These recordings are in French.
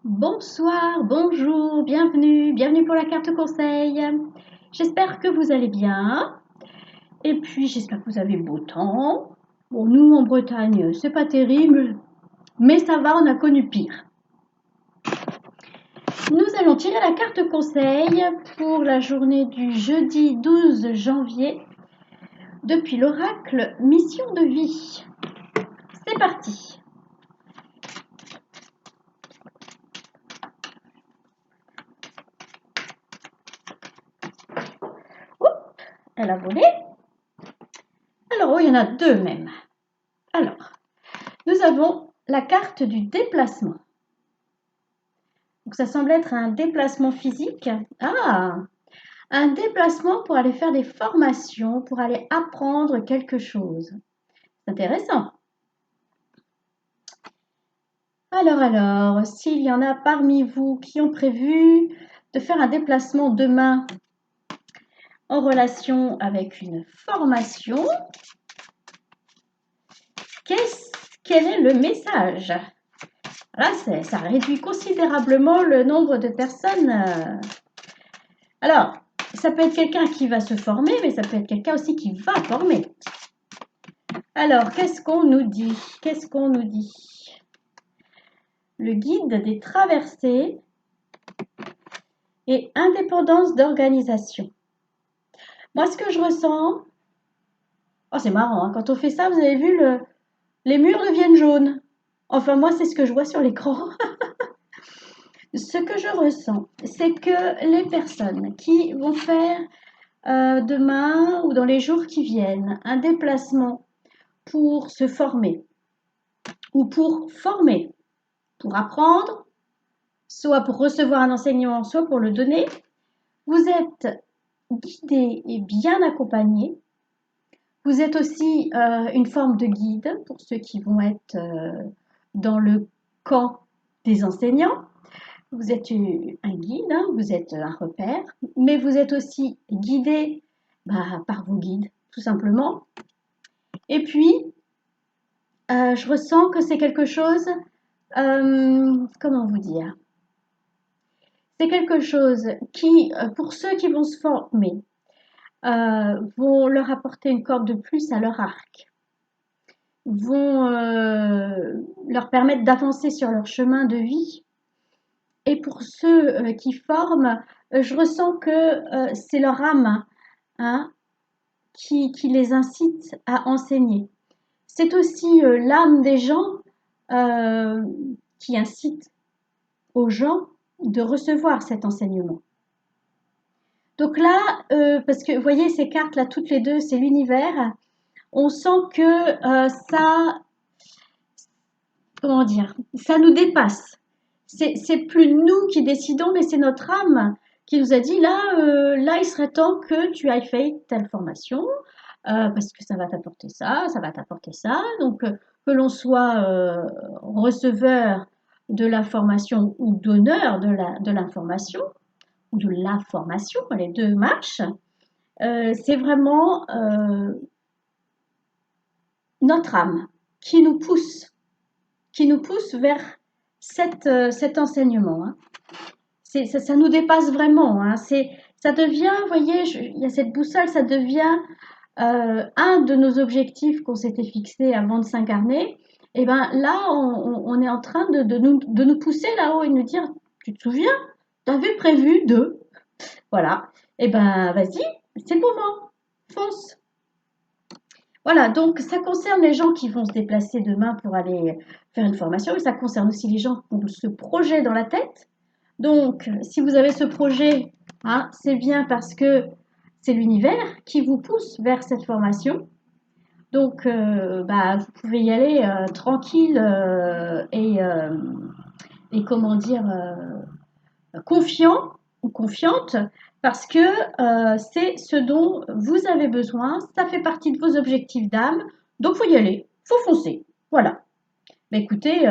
Bonsoir, bonjour, bienvenue pour la carte conseil. J'espère que vous allez bien et puis j'espère que vous avez beau temps. Bon, nous en Bretagne, c'est pas terrible, mais ça va, on a connu pire. Nous allons tirer la carte conseil pour la journée du jeudi 12 janvier depuis l'oracle Mission de vie. C'est parti. Oups, elle a volé. Alors, il y en a deux même. Alors, nous avons la carte du déplacement. Donc, ça semble être un déplacement physique. Ah, un déplacement pour aller faire des formations, pour aller apprendre quelque chose. C'est intéressant. Alors, s'il y en a parmi vous qui ont prévu de faire un déplacement demain en relation avec une formation, quel est le message? Là, ça réduit considérablement le nombre de personnes. Alors, ça peut être quelqu'un qui va se former, mais ça peut être quelqu'un aussi qui va former. Alors, qu'est-ce qu'on nous dit? Qu'est-ce qu'on nous dit? Le guide des traversées et indépendance d'organisation. Moi, ce que je ressens... Oh, c'est marrant, hein, quand on fait ça, vous avez vu, les murs deviennent jaunes. Enfin, moi, c'est ce que je vois sur l'écran. Ce que je ressens, c'est que les personnes qui vont faire demain ou dans les jours qui viennent un déplacement pour se former ou pour former, pour apprendre, soit pour recevoir un enseignement, soit pour le donner, vous êtes guidé et bien accompagné. Vous êtes aussi une forme de guide pour ceux qui vont être dans le camp des enseignants. Vous êtes un guide, hein, vous êtes un repère, mais vous êtes aussi guidé par vos guides, tout simplement. Et puis, je ressens que c'est quelque chose, comment vous dire? C'est quelque chose qui, pour ceux qui vont se former, vont leur apporter une corde de plus à leur arc, vont leur permettre d'avancer sur leur chemin de vie. Et pour ceux qui forment, je ressens que c'est leur âme, hein, qui les incite à enseigner. C'est aussi l'âme des gens qui incite aux gens de recevoir cet enseignement. Donc là, parce que vous voyez ces cartes là, toutes les deux, c'est l'univers. On sent que ça, comment dire, ça nous dépasse. C'est plus nous qui décidons, mais c'est notre âme qui nous a dit là, il serait temps que tu ailles faire telle formation parce que ça va t'apporter ça, ça va t'apporter ça. Donc que l'on soit receveur de la formation ou donneur de l'information ou de la formation, les deux marchent. C'est vraiment notre âme qui nous pousse vers cet enseignement. Hein. Ça nous dépasse vraiment. Hein. Ça devient, vous voyez, il y a cette boussole, ça devient un de nos objectifs qu'on s'était fixé avant de s'incarner. Et ben là, on est en train de nous pousser là-haut et de nous dire, tu te souviens, tu avais prévu de. Voilà. Et ben vas-y, c'est le moment. Fonce. Voilà, donc ça concerne les gens qui vont se déplacer demain pour aller faire une formation, mais ça concerne aussi les gens qui ont ce projet dans la tête. Donc, si vous avez ce projet, hein, c'est bien parce que c'est l'univers qui vous pousse vers cette formation. Donc, vous pouvez y aller tranquille et comment dire, confiant ou confiante parce que c'est ce dont vous avez besoin, ça fait partie de vos objectifs d'âme, donc faut y aller, faut foncer. Voilà. Mais écoutez,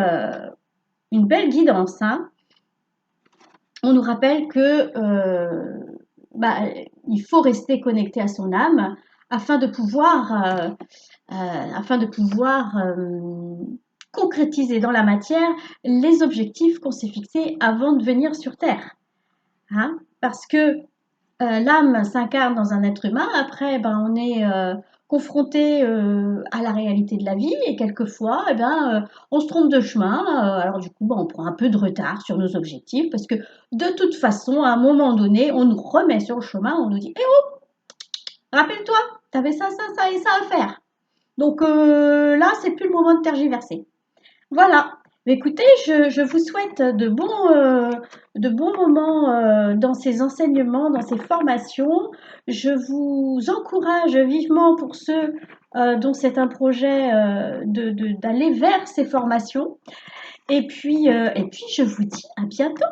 une belle guidance. Hein. On nous rappelle que il faut rester connecté à son âme afin de pouvoir concrétiser dans la matière les objectifs qu'on s'est fixés avant de venir sur Terre. Hein? Parce que l'âme s'incarne dans un être humain, après ben, on est confronté à la réalité de la vie et quelquefois eh ben, on se trompe de chemin, alors du coup ben, on prend un peu de retard sur nos objectifs parce que de toute façon à un moment donné on nous remet sur le chemin, on nous dit «Eh oh, rappelle-toi, t'avais ça, ça, ça et ça à faire». Donc là c'est plus le moment de tergiverser. Voilà. Mais écoutez, je vous souhaite de bons moments dans ces enseignements, dans ces formations. Je vous encourage vivement pour ceux dont c'est un projet d'aller vers ces formations. Et puis, je vous dis à bientôt.